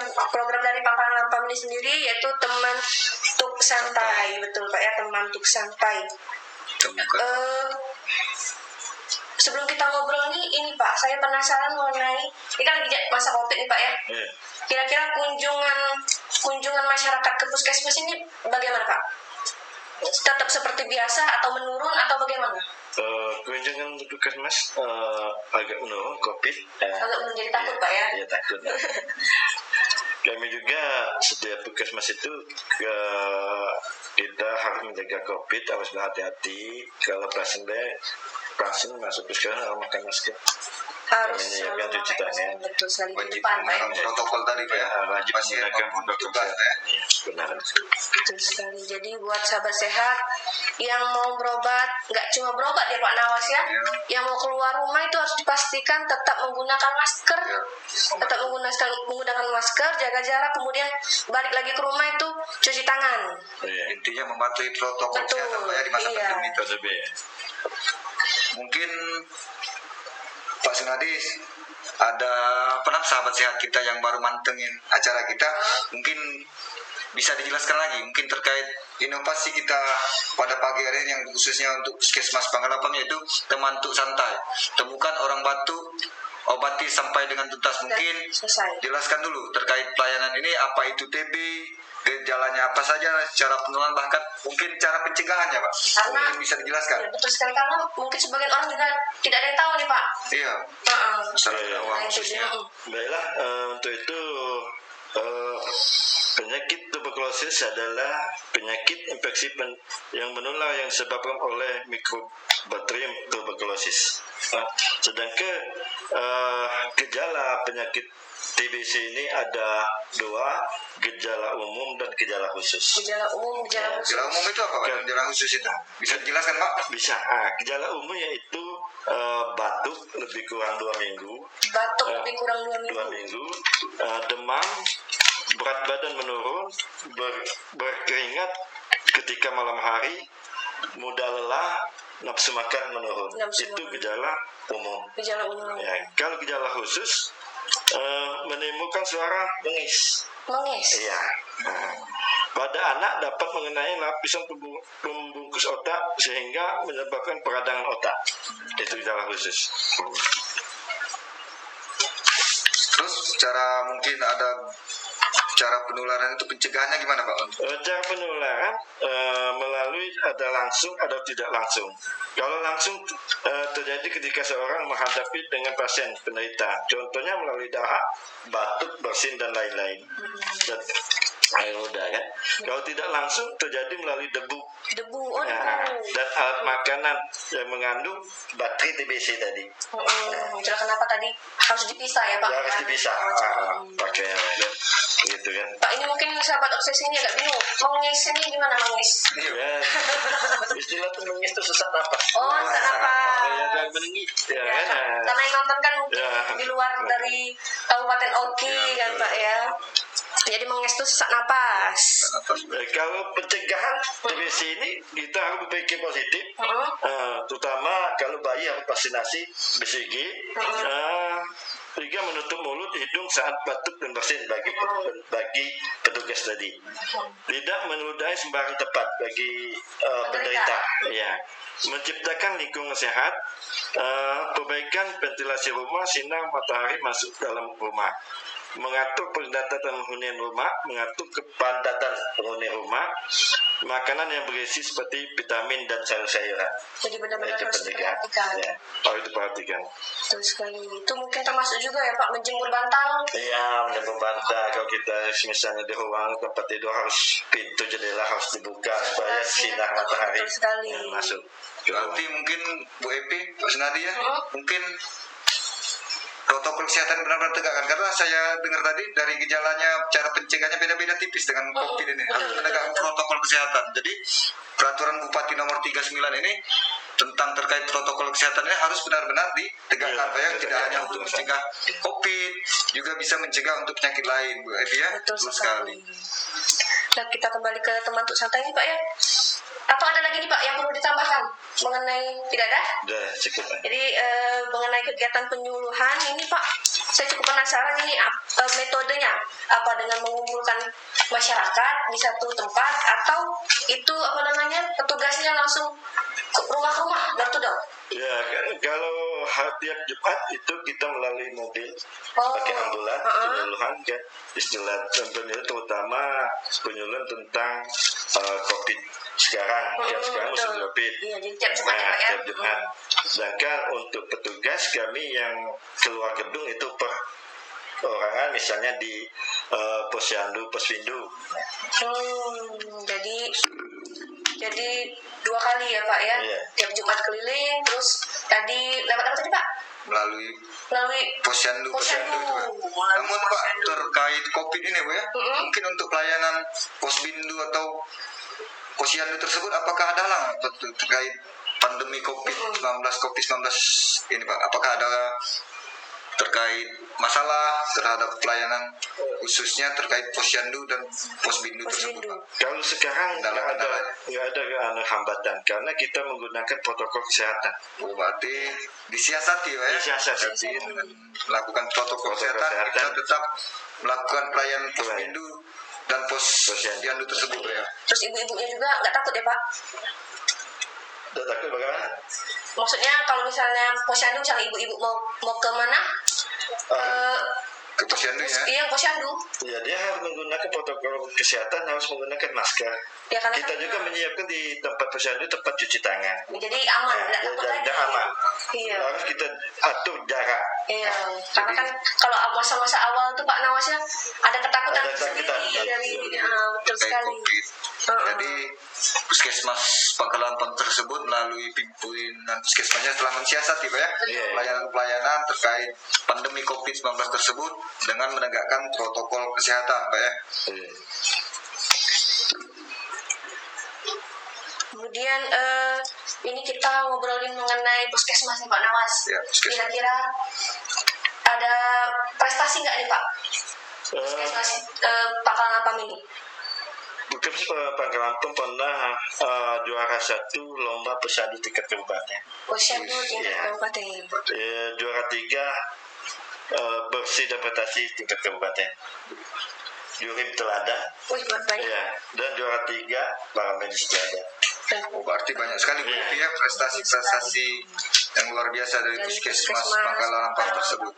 dari Pangkalan Lampam ini sendiri, yaitu teman tuk santai. Betul Pak ya, teman tuk santai. Sebelum kita ngobrol nih, ini Pak, saya penasaran mengenai, ini kan lagi masa COVID nih Pak ya. Kira-kira kunjungan masyarakat ke puskesmas ini bagaimana Pak? Tetap seperti biasa atau menurun atau bagaimana? Kunjungan puskesmas agak menurun COVID. Agak menjadi takut Pak ya? Iya takut. Kami juga setiap puskesmas itu kita harus menjaga COVID, harus berhati-hati. Kalau pasien masuk puskesmas harus pakai masker. Harus menyiapkan cuci tangan. betul sekali di Wajib depan Pak ya. menggunakan protokol tadi Pak ya. Wajib Pasien menggunakan maupun protokol petugas ya. kesehatan. Iya, benar. Betul sekali. Jadi buat sahabat sehat yang mau berobat, nggak cuma berobat ya Pak Nawas ya, yang mau keluar rumah itu harus dipastikan tetap menggunakan masker, tetap menggunakan masker, jaga jarak, kemudian balik lagi ke rumah itu cuci tangan. Iya. Intinya mematuhi protokol Betul, kesehatan Pak ya di masa iya. pandemi itu. Lebih. Mungkin Pak Sunadi ada sahabat sehat kita yang baru mantengin acara kita, mungkin bisa dijelaskan lagi mungkin terkait inovasi kita pada pagi hari ini yang khususnya untuk Puskesmas Pangkalan Lampam, yaitu teman tuk santai. Temukan orang batuk, obati sampai dengan tuntas. Mungkin Selesai. jelaskan dulu terkait pelayanan ini, apa itu TB, gejalanya apa saja, cara penularan, bahkan mungkin cara pencegahannya Pak. Karena- Mungkin bisa dijelaskan. Ya, betul sekali, karena mungkin sebagian orang juga tidak ada yang tahu nih Pak. Iya, Heeh. masalah Iya. awal Nah, itu khususnya. dia. Baiklah, untuk itu penyakit tuberkulosis adalah penyakit infeksi yang menular yang disebabkan oleh Mycobacterium tuberculosis. Sedangkan gejala penyakit TBC ini ada dua, gejala umum dan gejala khusus. Gejala umum, gejala khusus. Gejala umum itu apa Pak? Gejala khusus itu bisa dijelaskan Pak? Bisa. Gejala umum yaitu batuk lebih kurang 2 minggu, Batuk lebih kurang 2 2 minggu. minggu, demam, berat badan menurun, berkeringat ketika malam hari, mudah lelah, nafsu makan menurun. Nafsu Itu makan. gejala umum. Gejala umum. Ya, kalau gejala khusus menimbulkan suara bengis. Menges. Iya. Pada anak dapat mengenai lapisan pembungkus otak sehingga menyebabkan peradangan otak. Itu gejala khusus. Terus mungkin ada cara penularan itu, pencegahannya gimana Pak? Cara penularan melalui ada langsung ada tidak langsung. Kalau langsung terjadi ketika seorang menghadapi dengan pasien penderita, contohnya melalui dahak, batuk, bersin dan lain-lain. Dan air ludah kan. Kalau tidak langsung terjadi melalui debu. Debu, oh Nah, debu. dan alat makanan yang mengandung bakteri TBC tadi. Itulah kenapa tadi harus dipisah ya Pak. Harus dipisah. Pakai kan. Gitu kan. Pak, ini mungkin sahabat obsesi ini agak bingung. Menges ini gimana menges? Ya, istilah tuh menangis itu sesak napas. Oh, sesak napas. Ya, jangan menangis. Ya, Ya, kan. karena yang nonton kan mungkin Ya. di luar dari Kabupaten Oki kan Pak ya. Jadi menges itu sesak napas. Kalau pencegahan TBC ini kita harus berpikir positif, terutama kalau bayi harus vaksinasi BCG, juga menutup mulut, hidung saat batuk dan bersin bagi petugas tadi. Tidak meludahi sembarang tempat bagi penderita. Ya. Menciptakan lingkungan sehat, perbaikan ventilasi rumah, sinar matahari masuk dalam rumah. Mengatur pendapatan hunian rumah, mengatur kepadatan penghuni rumah, makanan yang berisi seperti vitamin dan sayur-sayuran. Jadi benar-benar Itu harus pencegahan. diperhatikan. Ya, harus diperhatikan. Betul sekali. Itu mungkin termasuk juga ya Pak, menjemur bantal. Iya, menjemur bantal. Kalau kita misalnya di ruang tempat tidur, harus pintu jendela harus dibuka supaya sinar matahari Betul sekali. masuk. Berarti mungkin Bu Epi, Pak Sunadi ya, mungkin protokol kesehatan benar-benar tegakkan, karena saya dengar tadi dari gejalanya cara pencegahannya beda-beda tipis dengan COVID ini. Harus menegakkan protokol kesehatan. Jadi peraturan Bupati nomor 39 ini tentang terkait protokol kesehatan ini harus benar-benar ditegakkan, Pak ya. Tidak hanya untuk mencegah COVID, juga bisa mencegah untuk penyakit lain, Bu Evi ya. Betul sekali. Nah, kita kembali ke teman untuk santai nih Pak ya. Atau ada lagi nih Pak yang perlu ditambahkan mengenai, tidak ada? Udah cukup. Jadi mengenai kegiatan penyuluhan ini Pak, saya cukup penasaran ini metodenya apa, dengan mengumpulkan masyarakat di satu tempat atau itu apa namanya petugasnya langsung ke rumah door to door? Ya, kalau tiap Jumat itu kita melalui mobil Oh. pakai ambulan penyuluhan kan, istilah penyuluhan terutama penyuluhan tentang COVID sekarang, yang sekarang musim betul. COVID. Iya, jadi tiap Jumat ya, Pak ya? Tiap Jumat. Sedangkan untuk petugas kami yang keluar gedung itu per orangan, misalnya di Posyandu, Posvindu. Jadi 2 kali ya Pak ya, Iya. tiap Jumat keliling, terus tadi lewat apa tadi Pak? Melalui Posyandu Posyandu. juga. Melalui Namun Pak, Posyandu. terkait COVID ini Bu ya, mungkin untuk pelayanan Posbindu atau Posyandu tersebut apakah ada halangan terkait pandemi COVID-19 ini Pak? Apakah ada terkait masalah terhadap pelayanan khususnya terkait Posyandu dan Posbindu tersebut Pak? Kalau sekarang nggak ada hambatan karena kita menggunakan protokol kesehatan. Oh, berarti disiasati Pak ya? Disiasati. Dengan melakukan protokol kesehatan, kita tetap melakukan pelayanan Posbindu dan Posyandu tersebut Pak ya? Terus ibu-ibunya juga nggak takut ya Pak? Tidak takut bagaimana? Maksudnya kalau misalnya Posyandu, misalnya ibu-ibu mau ke mana? Ke Posyandu ya? Iya, Posyandu. Ya, dia harus menggunakan protokol kesehatan, harus menggunakan masker. Ya, karena Kita kan- juga menyiapkan di tempat posyandu tempat cuci tangan. Jadi aman, Nah, nggak takut lagi. aman. Iya. Harus kita atur jarak. Iya, karena kan kalau masa-masa awal tuh Pak Nawasnya ada ketakutan Ada ketakutan. sendiri dari betul Terkait sekali. COVID. Jadi Puskesmas Pangkalampang tersebut melalui pimpinan Puskesmasnya telah mensiasati Pak ya, Iya. pelayanan-pelayanan terkait pandemi COVID-19 tersebut dengan menegakkan protokol kesehatan Pak ya. Iya. Kemudian ini kita ngobrolin mengenai puskesmas nih Pak Nawas. Ya, puskesmas. Kira-kira ada prestasi nggak nih Pak? Eh, Puskesmas Pangkalan Ampam ini. Puskesmas Pangkalampung pernah juara 1 lomba posyandu tingkat kabupaten. Posyandu tingkat Iya. kabupaten. Juara 3 bersih dan prestasi tingkat kabupaten. Juri teladan, Wih, banyak. ya, dan juara 3 para medis teladan. Oh, berarti banyak sekali Bu Iya. ya prestasi-prestasi yang luar biasa dari Puskesmas Pangkalampang tersebut.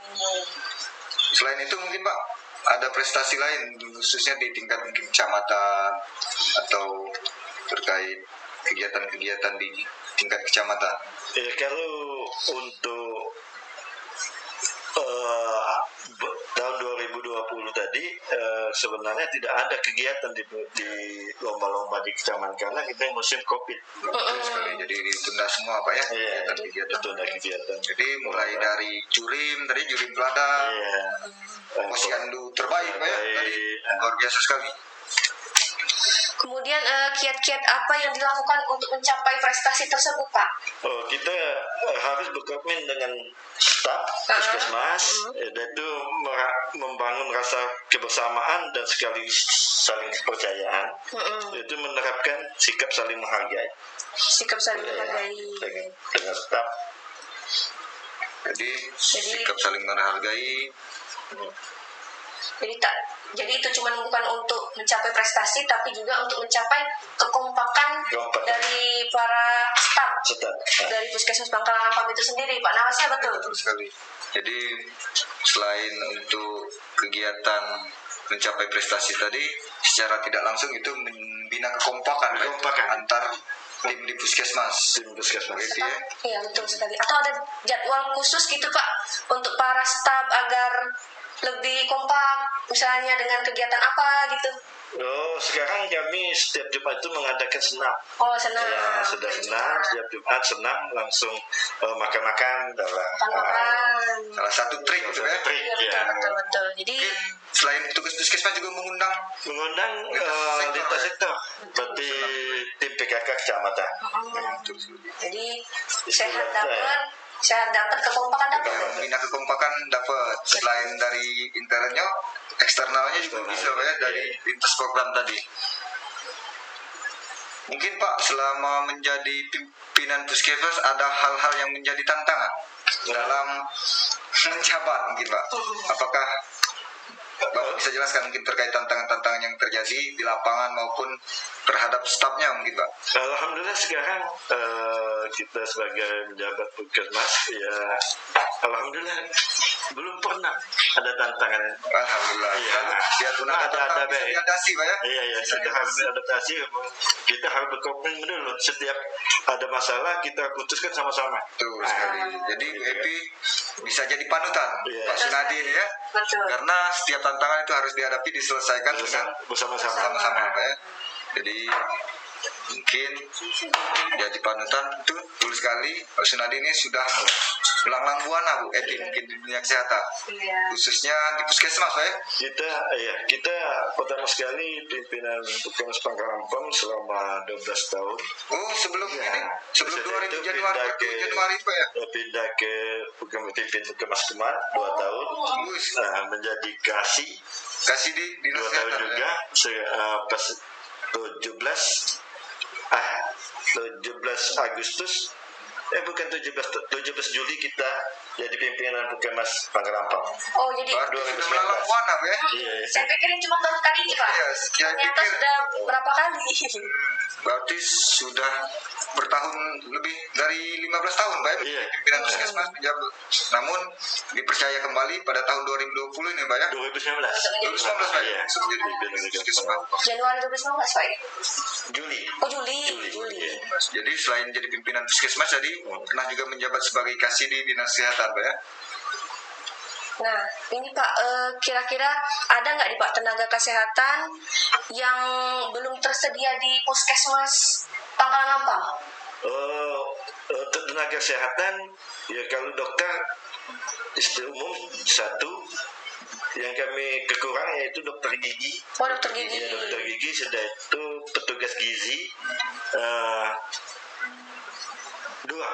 Selain itu mungkin Pak ada prestasi lain khususnya di tingkat mungkin kecamatan atau terkait kegiatan-kegiatan di tingkat kecamatan. Ya, kalau untuk tahun 2020 tadi sebenarnya tidak ada kegiatan di lomba-lomba di kecamatan karena kita musim COVID. Betul sekali. Jadi ditunda semua Pak ya Iya, kegiatan-kegiatan. itu ada kegiatan. Jadi mulai dari jurim teladan, Iya. Posyandu terbaik Pak ya Terbaik. tadi luar biasa sekali. Kemudian kiat-kiat apa yang dilakukan untuk mencapai prestasi tersebut Pak? Oh, kita harus berkomitmen dengan staf puskesmas, yaitu membangun rasa kebersamaan dan sekaligus saling kepercayaan, yaitu menerapkan sikap saling menghargai Sikap saling menghargai. dengan staf. Jadi sikap saling menghargai. Jadi itu cuma bukan untuk mencapai prestasi, tapi juga untuk mencapai kekompakan dari para staf dari Puskesmas Pangkalan Ampam itu sendiri, Pak Nawasnya betul. Betul sekali. Jadi selain untuk kegiatan mencapai prestasi tadi, secara tidak langsung itu membina kekompakan antar tim di puskesmas. Gitu ya. Iya betul sekali. Atau ada jadwal khusus gitu Pak untuk para staf agar lebih kompak, misalnya dengan kegiatan apa gitu? Oh, sekarang kami setiap Jumat itu mengadakan senam. Oh, senang. Ya, sudah senam, setiap Jumat senam langsung makan-makan dalam Makan. Salah satu trik gitu ya. trik Iya, ya. betul. Jadi Mungkin selain petugas puskesmas juga mengundang Mengundang sektor, lintas ya? sektor seperti tim PKK kecamatan. jadi sehat dapat kekompakan dapat. ya, membina kekompakan dapat selain dari internalnya, eksternalnya juga bisa Pak ya dari lintas program tadi. Mungkin Pak selama menjadi pimpinan puskesmas ada hal-hal yang menjadi tantangan dalam menjabat mungkin Pak. Apakah Bapak bisa jelaskan mungkin terkait tantangan-tantangan yang terjadi di lapangan maupun terhadap stafnya mungkin Pak? Alhamdulillah sekarang kita sebagai penjabat puskesmas ya alhamdulillah belum pernah ada tantangan. Alhamdulillah. Iya. Biar pun ada tantangan bisa baik. diatasi Pak ya. Iya, kita harus beradaptasi. Kita harus berkomitmen dulu. Setiap ada masalah kita putuskan sama-sama. Betul sekali. Jadi Bu Epi bisa jadi panutan Iya. Pak Sunadi ini ya. Betul. Karena setiap tantangan itu harus dihadapi diselesaikan dengan Bersama-sama. sama-sama Pak ya. Jadi mungkin jadi panutan itu betul sekali Pak Sunadi ini sudah melanglang buana Bu Epi mungkin di dunia kesehatan Iya. khususnya di puskesmas Pak ya. Kita pertama sekali pimpinan Puskesmas Pangkalampam selama 12 tahun. Oh sebelum Ya, ini sebelum setelah 2000 itu Januari pindah 1 Januari Pak ya. Pindah ke pimpin Puskesmas Kemang 2 tahun. Bus Menjadi kasih kasih di 2 dinas tahun kesehatan juga. Pas 17 Agustus bukan 17 Juli kita jadi pimpinan Puskesmas Pangkalampam. Oh, jadi Baru 2019. sudah melanglang buana Pak ya. Iya. saya pikir ini cuma baru kali ini, Pak. Iya, saya Ternyata pikir- sudah berapa kali? Berarti sudah bertahun lebih dari 15 tahun Pak ya, Iya. pimpinan puskesmas penjabat. Namun dipercaya kembali pada tahun 2020 ini Pak ya. 2019. 2019 Pak ya. Iya. Sebelum jadi Pimpinan puskesmas. Januari 2019, Pak. Ya? Juli. Oh, Juli. Iya. Jadi selain jadi pimpinan puskesmas jadi pernah juga menjabat sebagai kasih di dinas kesehatan Pak ya. Nah, ini Pak, kira-kira ada nggak nih Pak tenaga kesehatan yang belum tersedia di puskesmas Pangkalan Lampang? Untuk tenaga kesehatan ya kalau dokter istilah umum satu yang kami kekurangan yaitu dokter gigi. Oh, dokter gigi. Ya, dokter gigi sudah itu petugas gizi dua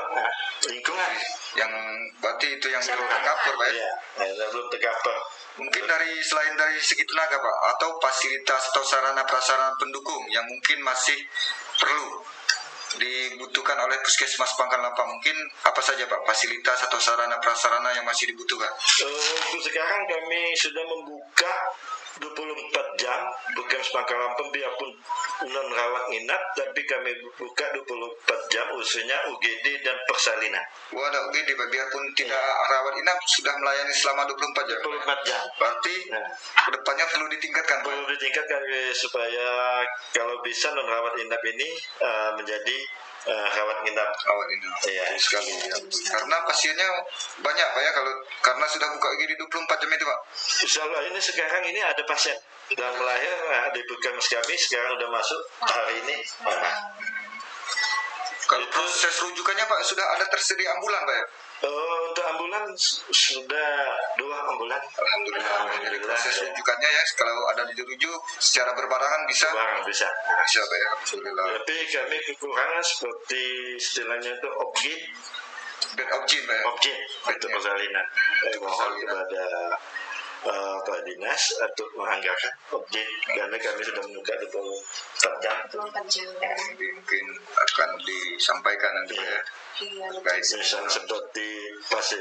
lingkungan Yang berarti itu yang belum Siapa tercover Pak ya. belum tercover. Mungkin selain dari segi tenaga Pak atau fasilitas atau sarana prasarana pendukung yang mungkin masih perlu dibutuhkan oleh puskesmas Pangkalan Lampang, mungkin apa saja Pak fasilitas atau sarana prasarana yang masih dibutuhkan? Untuk sekarang kami sudah membuka 24 jam Puskesmas Pangkalan Lampang biarpun non rawat inap tapi kami buka 24 jam khususnya UGD dan persalinan. Wah, ada UGD Pak, biarpun tidak rawat inap sudah melayani selama 24 jam. 24 jam. Berarti Nah, kedepannya perlu ditingkatkan Pak. perlu ditingkatkan supaya kalau bisa non rawat inap ini menjadi rawat inap. Rawat inap. Iya. Betul sekali. Ya. Karena pasiennya banyak Pak ya karena sudah buka UGD 24 jam itu Pak. Insya Allah ini sekarang ini ada pasien dan melahir di Puskesmas kami sekarang udah masuk hari ini. Kalau Itu- proses rujukannya Pak sudah ada tersedia ambulan Pak ya? Untuk ambulan sudah 2 ambulan. Alhamdulillah. Jadi proses rujukannya ya kalau ada dirujuk secara berbarengan bisa Barang bisa. bisa Pak ya. Alhamdulillah. Tapi kami kekurangan seperti istilahnya itu objek Bed objin Pak ya. untuk persalinan. Mohon Persalinan. kepada Pak Dinas untuk menganggarkan objek karena kami sudah membuka 24 jam. 24 jam. Mungkin akan disampaikan nanti Pak ya. Iya, Baik. Misalnya seperti pasti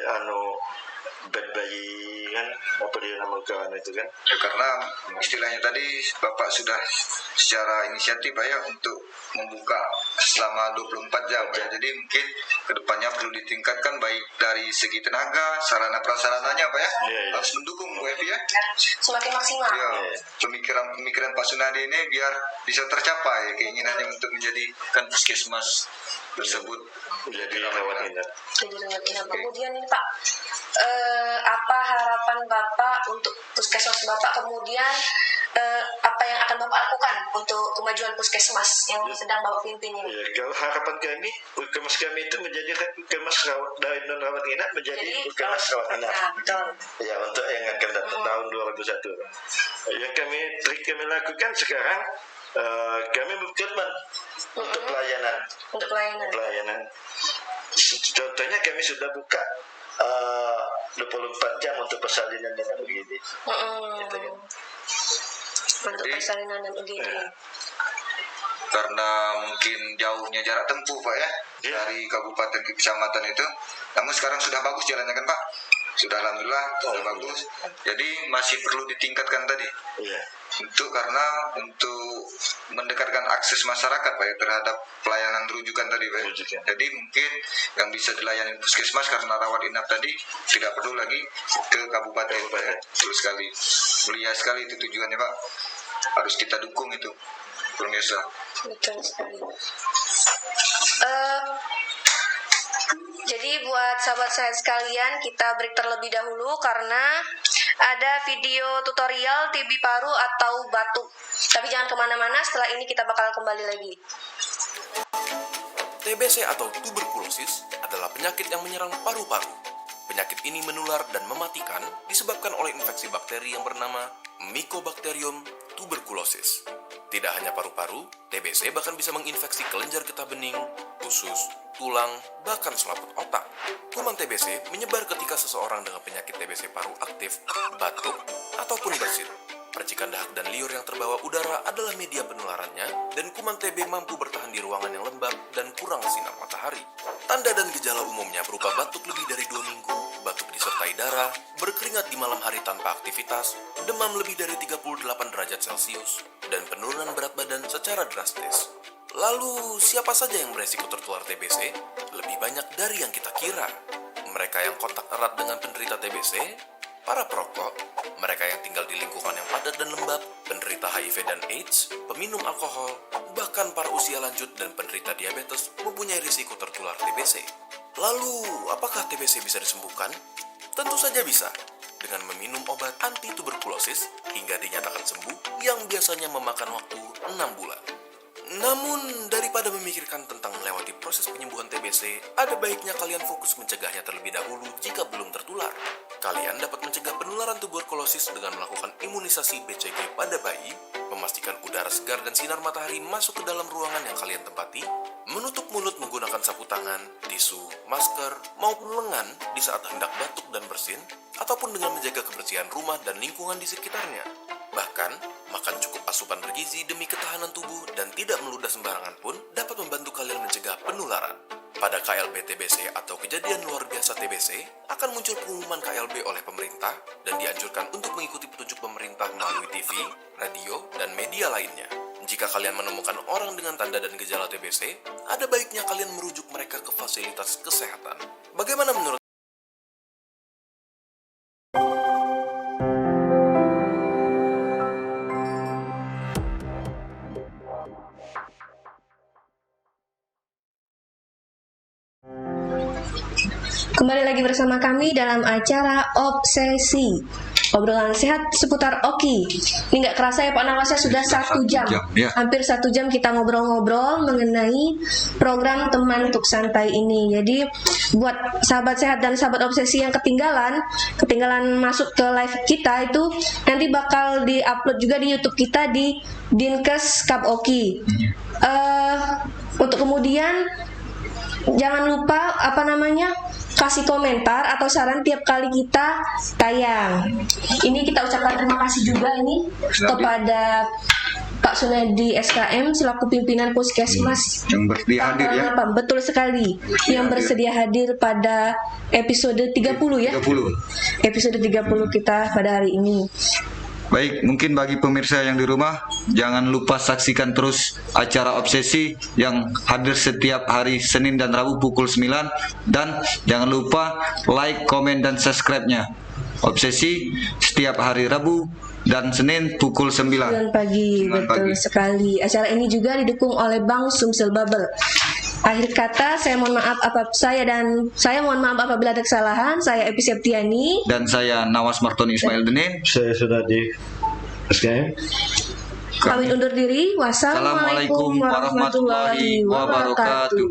bed bayi kan apa dia namakan itu kan. Ya, karena istilahnya tadi Bapak sudah secara inisiatif Pak ya untuk membuka selama 24 jam Pak ya. Jadi mungkin kedepannya perlu ditingkatkan baik dari segi tenaga, sarana prasarananya Pak ya. Iya, iya. Harus mendukung Bu Evi ya. Semakin maksimal. Ya, Iya. pemikiran Pak Sunadi ini biar bisa tercapai keinginannya untuk menjadikan puskesmas tersebut Jadi rawat inap. Jadi rawat inap. Kemudian ini Pak, apa harapan harapan Bapak untuk puskesmas Bapak, kemudian apa yang akan Bapak lakukan untuk kemajuan puskesmas yang sedang Bapak pimpin ini? Ya, kalau harapan kami, puskesmas kami itu menjadi puskesmas rawat dari non rawat inap menjadi puskesmas rawat inap. Nah, betul. Ya, untuk yang akan datang tahun 2021. Yang kami lakukan sekarang, kami berkomitmen untuk pelayanan. Untuk pelayanan. Contohnya kami sudah buka 24 jam untuk persalinan dan UGD. Gitu kan. Untuk persalinan dan UGD. Karena mungkin jauhnya jarak tempuh Pak ya, dari kabupaten ke kecamatan itu. Namun sekarang sudah bagus jalannya kan Pak? Sudah alhamdulillah sudah bagus. Jadi masih perlu ditingkatkan tadi. Iya. Untuk mendekatkan akses masyarakat Pak ya, terhadap pelayanan rujukan tadi Pak. Jadi mungkin yang bisa dilayani puskesmas karena rawat inap tadi tidak perlu lagi ke kabupaten Pak ya. Betul sekali. Mulia sekali itu tujuannya Pak. Harus kita dukung itu pemirsa. Betul sekali. Jadi buat sahabat saya sekalian, kita break terlebih dahulu karena ada video tutorial TB paru atau batuk. Tapi jangan kemana-mana, setelah ini kita bakal kembali lagi. TBC atau tuberkulosis adalah penyakit yang menyerang paru-paru. Penyakit ini menular dan mematikan disebabkan oleh infeksi bakteri yang bernama Mycobacterium tuberculosis. Tidak hanya paru-paru, TBC bahkan bisa menginfeksi kelenjar getah bening, usus, tulang, bahkan selaput otak. Kuman TBC menyebar ketika seseorang dengan penyakit TBC paru aktif, batuk, ataupun bersin. Percikan dahak dan liur yang terbawa udara adalah media penularannya, dan kuman TB mampu bertahan di ruangan yang lembab dan kurang sinar matahari. Tanda dan gejala umumnya berupa batuk lebih dari 2 minggu, batuk disertai darah, berkeringat di malam hari tanpa aktivitas, demam lebih dari 38 derajat Celcius, dan penurunan berat badan secara drastis. Lalu, siapa saja yang beresiko tertular TBC? Lebih banyak dari yang kita kira. Mereka yang kontak erat dengan penderita TBC, para perokok, mereka yang tinggal di lingkungan yang padat dan lembab, penderita HIV dan AIDS, peminum alkohol, bahkan para usia lanjut dan penderita diabetes mempunyai risiko tertular TBC. Lalu, apakah TBC bisa disembuhkan? Tentu saja bisa, dengan meminum obat anti-tuberkulosis hingga dinyatakan sembuh yang biasanya memakan waktu 6 bulan. Namun, daripada memikirkan tentang melewati proses penyembuhan TBC, ada baiknya kalian fokus mencegahnya terlebih dahulu jika belum tertular. Kalian dapat mencegah penularan tuberkulosis dengan melakukan imunisasi BCG pada bayi, memastikan udara segar dan sinar matahari masuk ke dalam ruangan yang kalian tempati, menutup mulut menggunakan sapu tangan, tisu, masker, maupun lengan di saat hendak batuk dan bersin, ataupun dengan menjaga kebersihan rumah dan lingkungan di sekitarnya. Bahkan, makan cukup asupan bergizi demi ketahanan tubuh dan tidak meludah sembarangan pun dapat membantu kalian mencegah penularan. Pada KLB TBC atau kejadian luar biasa TBC, akan muncul pengumuman KLB oleh pemerintah dan dianjurkan untuk mengikuti petunjuk pemerintah melalui TV, radio, dan media lainnya. Jika kalian menemukan orang dengan tanda dan gejala TBC, ada baiknya kalian merujuk mereka ke fasilitas kesehatan. Bagaimana menurut Kembali lagi bersama kami dalam acara Obsesi, obrolan sehat seputar Oki. Ini nggak kerasa ya Pak Nawasya, sudah 1 jam, ya. Hampir 1 jam kita ngobrol-ngobrol mengenai program teman untuk santai ini. Jadi buat sahabat sehat dan sahabat obsesi yang ketinggalan masuk ke live kita itu nanti bakal di-upload juga di YouTube kita di Dinkes Kap Oki. Untuk kemudian jangan lupa kasih komentar atau saran tiap kali kita tayang. Ini kita ucapkan terima kasih juga ini kepada Pak Sunadi SKM selaku pimpinan Puskesmas Yang bersedia hadir ya. Betul sekali. Yang bersedia hadir pada episode 30 ya. 30. Episode 30 kita pada hari ini. Baik, mungkin bagi pemirsa yang di rumah, jangan lupa saksikan terus acara Obsesi yang hadir setiap hari Senin dan Rabu pukul 9. Dan jangan lupa like, komen, dan subscribe-nya. Obsesi setiap hari Rabu dan Senin pukul 9 pagi. Betul sekali. Acara ini juga didukung oleh Bank Sumsel Babel. Akhir kata, saya mohon maaf apabila ada kesalahan. Saya Epi Septiani. Dan saya Nawas Martoni Ismail Denin. Saya sudah di SKM. Kami undur diri. Wassalamualaikum warahmatullahi wabarakatuh.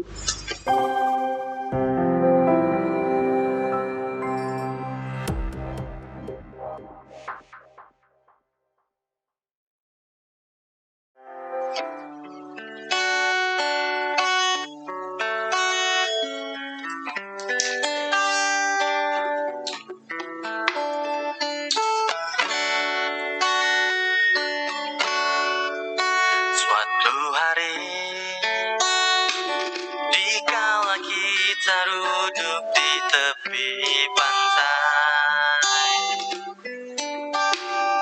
Suatu hari, dikala kita duduk di tepi pantai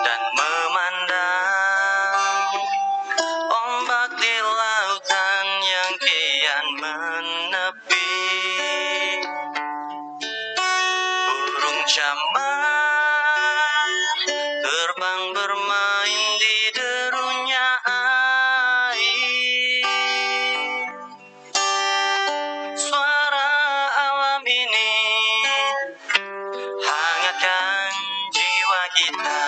dan memandang ombak di lautan yang kian menepi, burung camar terbang bermain di derunya air. Suara alam ini hangatkan jiwa kita.